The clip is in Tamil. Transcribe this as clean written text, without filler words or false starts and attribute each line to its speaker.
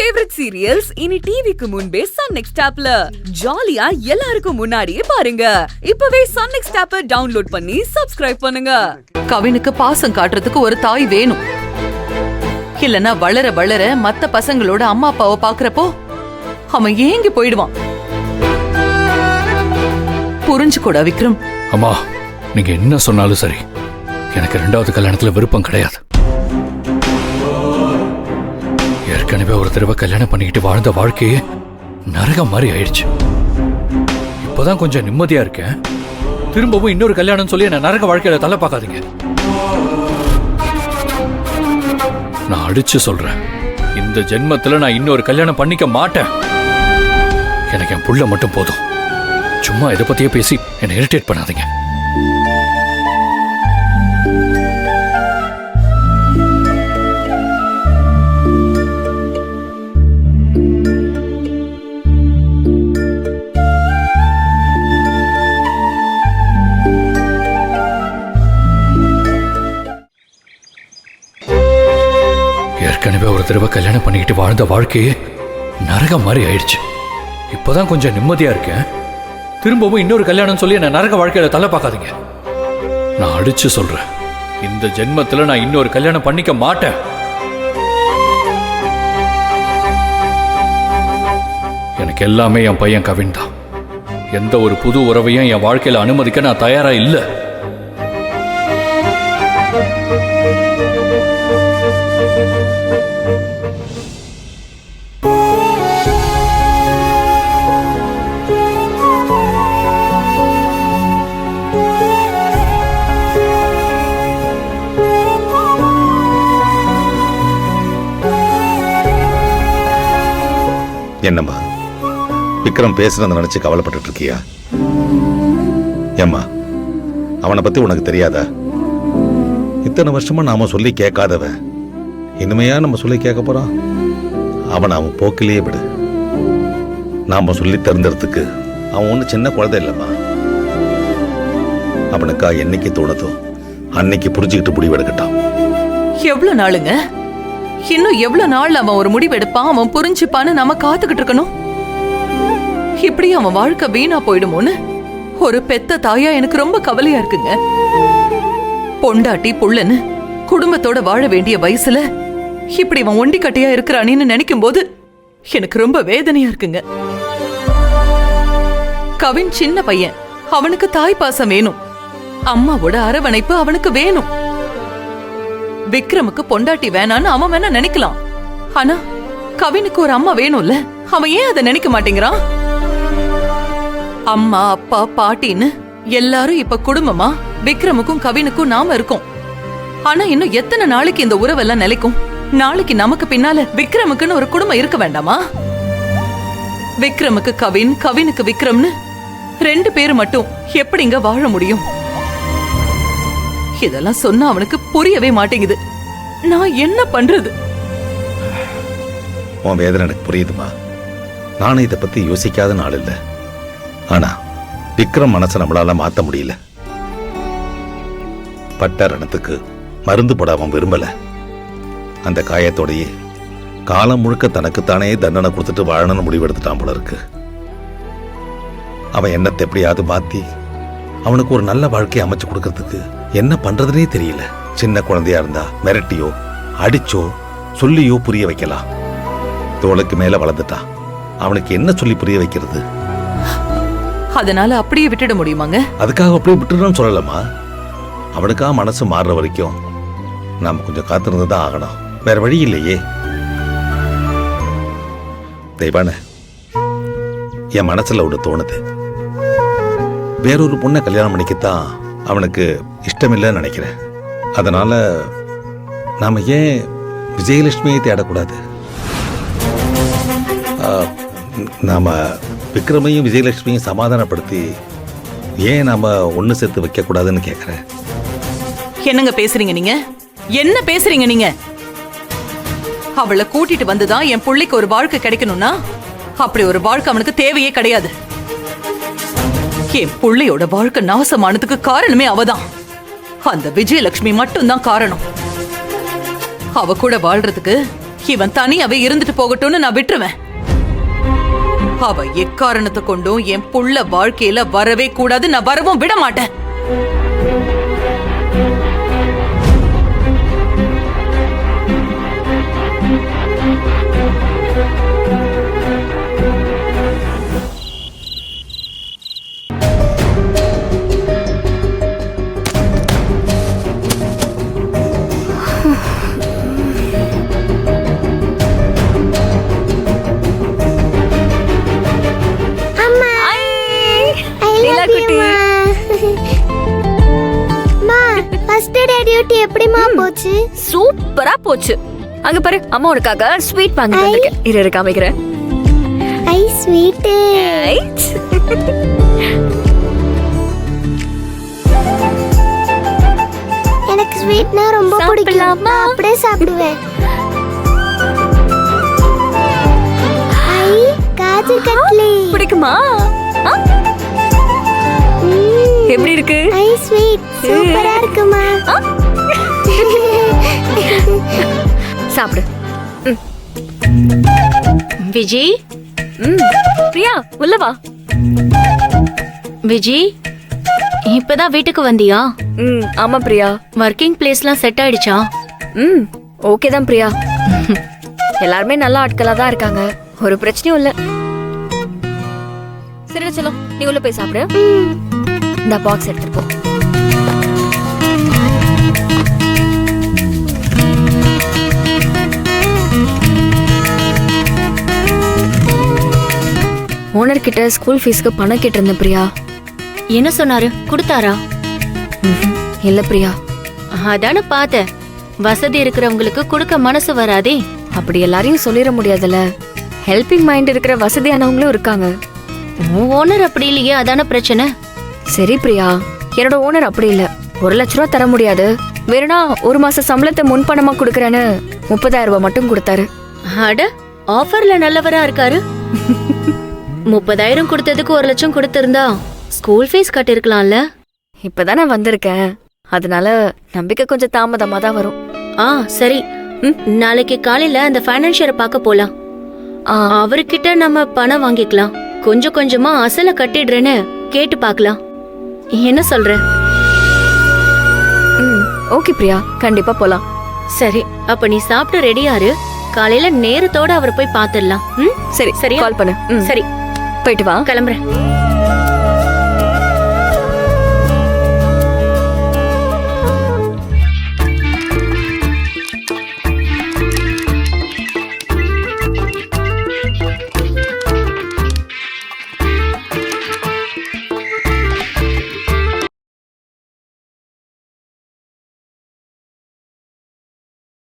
Speaker 1: ஃபேவரட் சீரியல்ஸ் இனி டிவிக்கு முன்பே சன் நெக்ஸ்ட் ஆப்ல ஜாலியா எல்லாருக்கும் முன்னாடியே பாருங்க. இப்பவே சன் நெக்ஸ்ட் ஆப்பை டவுன்லோட் பண்ணி சப்ஸ்கிரைப் பண்ணுங்க.
Speaker 2: கவினுக்கு பாசம் காட்டுறதுக்கு ஒரு தாய் வேணும். இல்லனா வளர வளர மத்த பசங்களோட அம்மா அப்பாவை பாக்குறப்போ அவன் ஏங்கி போயிடுவான். புரிஞ்சுக்கூடா விக்ரம்?
Speaker 3: அம்மா, நீங்க என்ன சொன்னாலும் சரி, எனக்கு ரெண்டாவது கல்யாணத்துல விருப்பம் கிடையாது. ஏற்கனவே ஒரு தடவை கல்யாணம் பண்ணிக்கிட்டு வாழ்ந்த வாழ்க்கையே நரகம் மாதிரி ஆயிடுச்சு. இப்பதான் கொஞ்சம் நிம்மதியா இருக்கேன். திரும்பவும் இன்னொரு கல்யாணம் சொல்லி என்ன நரக வாழ்க்கையில தள்ள பார்க்காதீங்க. நான் அடிச்சு சொல்றேன், இந்த ஜென்மத்துல நான் இன்னொரு கல்யாணம் பண்ணிக்க மாட்டேன். எனக்கு என் புள்ள மட்டும் போதும். சும்மா இதை பத்தியே பேசி என்னை இரிட்டேட் பண்ணாதீங்க. ஏற்கனவே ஒரு தடவை கல்யாணம் பண்ணிக்கிட்டு வாழ்ந்த வாழ்க்கையே நரகம் மாதிரி ஆயிடுச்சு. இப்பதான் கொஞ்சம் நிம்மதியா இருக்கேன். திரும்பவும் இன்னொரு கல்யாணம் சொல்லி என்ன நரக வாழ்க்கையில தள்ள பார்க்காதீங்க. நான் அடிச்சு சொல்றேன், இந்த ஜென்மத்துல நான் இன்னொரு கல்யாணம் பண்ணிக்க மாட்டேன். எனக்கு எல்லாமே என் பையன் கவின் தான். எந்த ஒரு புது உறவையும் என் வாழ்க்கையில அனுமதிக்க நான் தயாரா இல்லை.
Speaker 4: என்னம்மா, விக்ரம் பேசுறத நினைச்சு கவலைப்பட்டு இருக்கியா? ஏம்மா, அவனை பத்தி உனக்கு தெரியாதா? இத்தனை வருஷமா நாம சொல்லி கேட்காதவன் இனிமையா நம்ம சொல்லி கேட்க போறான். அவன் போக்கிலேயே விடு. நாம சொல்லி தெரிஞ்சதுக்கு அவன் ஒண்ணு சின்ன குழந்தை இல்லம்மா. அவனுக்கா என்னைக்கு தோணுதோ அன்னைக்கு புரிஞ்சுக்கிட்டு முடிவெடுக்கட்டான்.
Speaker 2: எவ்வளவு நாளுங்க? இன்னும் எவ்வளவு நாள் அவன் ஒரு முடிவு எடுப்பான், அவன் புரிஞ்சுப்பான்னு நாம காத்துக்கிட்டு இருக்கணும்? இப்படி அவன் வாழ்க்கை வீணா போயிடுமோன்னு ஒரு பெத்த தாயா எனக்கு ரொம்ப கவலையா இருக்குங்க. பொண்டாட்டி புள்ளன்னு குடும்பத்தோட வாழ வேண்டிய வயசுல இப்படி அவன் ஒண்டி கட்டையா இருக்கிறானேன்னு நினைக்கும் போது எனக்கு ரொம்ப வேதனையா இருக்குங்க. கவின் சின்ன பையன், அவனுக்கு தாய் பாசம் வேணும், அம்மாவோட அரவணைப்பு அவனுக்கு வேணும். விக்ரமுக்கு பொண்டாட்டி வேணான்னு அவன் வேணா நினைக்கலாம். ஆனா கவினுக்கு ஒரு அம்மா வேணும்ல, அவன் ஏன் அதை நினைக்க மாட்டேங்கிறான்? அம்மா அப்பா பாட்டின்னு எல்லாரும் இப்ப குடும்பமா விக்ரமுக்கும் கவினுக்கும் நாம இருக்கோம். ஆனா இன்னும் எத்தனை நாளைக்கு இந்த உறவெல்லாம் நிலைக்கும்? நாளைக்கு நமக்கு பின்னால விக்ரமுக்குன்னு ஒரு குடும்பம் இருக்க வேண்டாமா? விக்ரமுக்கு கவின், கவினுக்கு விக்ரம்னு ரெண்டு பேரு மட்டும் எப்படிங்க வாழ முடியும்? இதெல்லாம் சொன்னா அவனுக்கு புரியவே மாட்டேங்குது. நான் என்ன பண்றது?
Speaker 4: உன் வேதனை எனக்கு புரியுதுமா. நானும் இதை பத்தி யோசிக்காத நாள் இல்ல. ஆனா விக்ரம் மனசை நம்மளால மாத்த முடியல. பட்ட ரணத்துக்கு மருந்து போட அவன் விரும்பல. அந்த காயத்தோடையே காலம் முழுக்க தனக்குத்தானே தண்டனை கொடுத்துட்டு வாழணும்னு முடிவெடுத்துட்டான் போல இருக்கு. அவன் எண்ணத்தை எப்படியாவது மாத்தி அவனுக்கு ஒரு நல்ல வாழ்க்கையை அமைச்சு கொடுக்கறதுக்கு என்ன பண்றதுனே தெரியல. சின்ன குழந்தையா இருந்தா மிரட்டியோ அடிச்சோ சொல்லியோ புரிய வைக்கலாம். தோளுக்கு மேல வளர்ந்துட்டான், அவனுக்கு என்ன சொல்லி புரிய வைக்கிறது?
Speaker 2: அதனால அப்படியே விட்டுட முடியுமாங்க?
Speaker 4: அதுக்காக அப்படியே விட்டுடணும்னு சொல்லலாமா? அவனுக்காக மனசு மாறுற வரைக்கும் நாம கொஞ்சம் காத்திருந்துதான் ஆகணும். வேற வழி இல்லையே. தெய்வான, என் மனசுல ஒன்று தோணுது. வேறொரு பொண்ணை கல்யாணம் பண்ணிக்கத்தான் அவனுக்கு இஷ்டமில்லைன்னு நினைக்கிறேன். அதனால நாம ஏன் விஜயலட்சுமியை தேடக்கூடாது? நாம விக்ரமையும் விஜயலட்சுமியும் சமாதானப்படுத்தி ஏன் நாம ஒண்ணு சேர்த்து வைக்க கூடாதுன்னு கேட்கிறேன்.
Speaker 2: என்னங்க பேசுறீங்க நீங்க? என்ன பேசுறீங்க நீங்க? அவளை கூட்டிட்டு வந்துதான் என் புள்ளைக்கு ஒரு வாழ்க்கை கிடைக்கணும்னா அப்படி ஒரு வாழ்க்கை அவனுக்கு தேவையே கிடையாது. என் புள்ளையோட வாழ்க்கை நாசமானதுக்கு காரணமே அவதான். அந்த விஜயலட்சுமி மட்டும்தான் காரணம். அவ கூட வாழ்றதுக்கு இவன் தனியாவே இருந்துட்டு போகட்டும்னு நான் விட்டுருவேன். அவ எக்காரணத்தை கொண்டும் என் புள்ள வாழ்க்கையில வரவே கூடாது. நான் வரவும் விட மாட்டேன்.
Speaker 5: எப்படிமா போச்சு?
Speaker 1: சூப்பரா போச்சு. அங்க பாரு, அம்மா உனக்காக ஸ்வீட் வாங்கி வந்திருக்கேன். இரு காமிக்கிறேன்.
Speaker 5: ஐ ஸ்வீட். எனக்கு ஸ்வீட்னா ரொம்ப பிடிக்கும். நான் அப்படியே சாப்பிடுவேன். ஐ காஜு கட்லி
Speaker 1: பிடிக்குமா? எப்படி இருக்கு?
Speaker 5: ஐ ஸ்வீட் சூப்பரா இருக்குமா?
Speaker 1: சாப்பிடு.
Speaker 6: விஜி.
Speaker 1: பிரியா உள்ள வா.
Speaker 6: விஜி, இப்பதான் வீட்டுக்கு வந்தியா?
Speaker 1: ஆமா பிரியா.
Speaker 6: ஒர்க்கிங் பிளேஸ்லாம் செட் ஆயிடுச்சா?
Speaker 1: ஓகே தான் பிரியா. எல்லாருமே நல்ல ஆட்களா தான் இருக்காங்க. ஒரு பிரச்சனையும் இல்ல. சரி சலோ, நீ உள்ள போய் சாப்பிடு. இந்த பாக்ஸ் எடுத்துட்டு போ. ஓனர் கிட்ட ஸ்கூல் ஃபீஸ்க்கு பணம் கேட்டிருந்தேன் பிரியா.
Speaker 6: என்ன சொன்னாரு? கொடுத்தாரா?
Speaker 1: இல்ல பிரியா.
Speaker 6: அதான பார்த்தேன். வசதி இருக்கிறவங்களுக்கு கொடுக்க மனசு வராதே.
Speaker 1: அப்படி எல்லாரையும் சொல்லிட முடியாதுல்ல. ஹெல்பிங் மைண்ட் இருக்கிற வசதியானவங்களும் இருக்காங்க.
Speaker 6: ஓனர் அப்படி இல்லையே, அதான பிரச்சனை.
Speaker 1: சரி பிரியா, என்னோட ஓனர் அப்படி இல்ல. 1 லட்ச ரூபா தர முடியாது, வேணும்னா 1 மாச சம்பளத்தை முன்பணமா கொடுக்கறேன்னு 30,000 ரூபாய் மட்டும் கொடுத்தாரு.
Speaker 6: அட, ஆஃபர்ல நல்லவரா இருக்காரு. 30,000 கொடுத்ததுக்கு 1 லட்சம் கொடுத்திருந்தா ஸ்கூல் ஃபீஸ் கட்டிருக்கலாம்ல.
Speaker 1: இப்பதான் நான் வந்திருக்கேன், அதனால நம்பிக்கை கொஞ்சம் தாமதமா தான் வரும்.
Speaker 6: சரி. நாளைக்கு காலையில அந்த ஃபைனான்சியரை பார்க்க போலாம். அவர்கிட்ட நம்ம பணம் வாங்கிக்கலாம். கொஞ்சம் கொஞ்சமா அசல கட்டிடுறேன்னு கேட்டு பார்க்கலாம். என்ன சொல்ற?
Speaker 1: ஓகே பிரியா, கண்டிப்பா போலாம்.
Speaker 6: சரி, அப்ப நீ சாப்பிட்டு ரெடியாரு. காலையில நேரத்தோட அவரை போய் பாத்துடலாம்.
Speaker 1: சரி சரி, கால் பண்ணு.
Speaker 6: சரி,
Speaker 1: போயிட்டு வா.
Speaker 6: கிளம்புறேன்.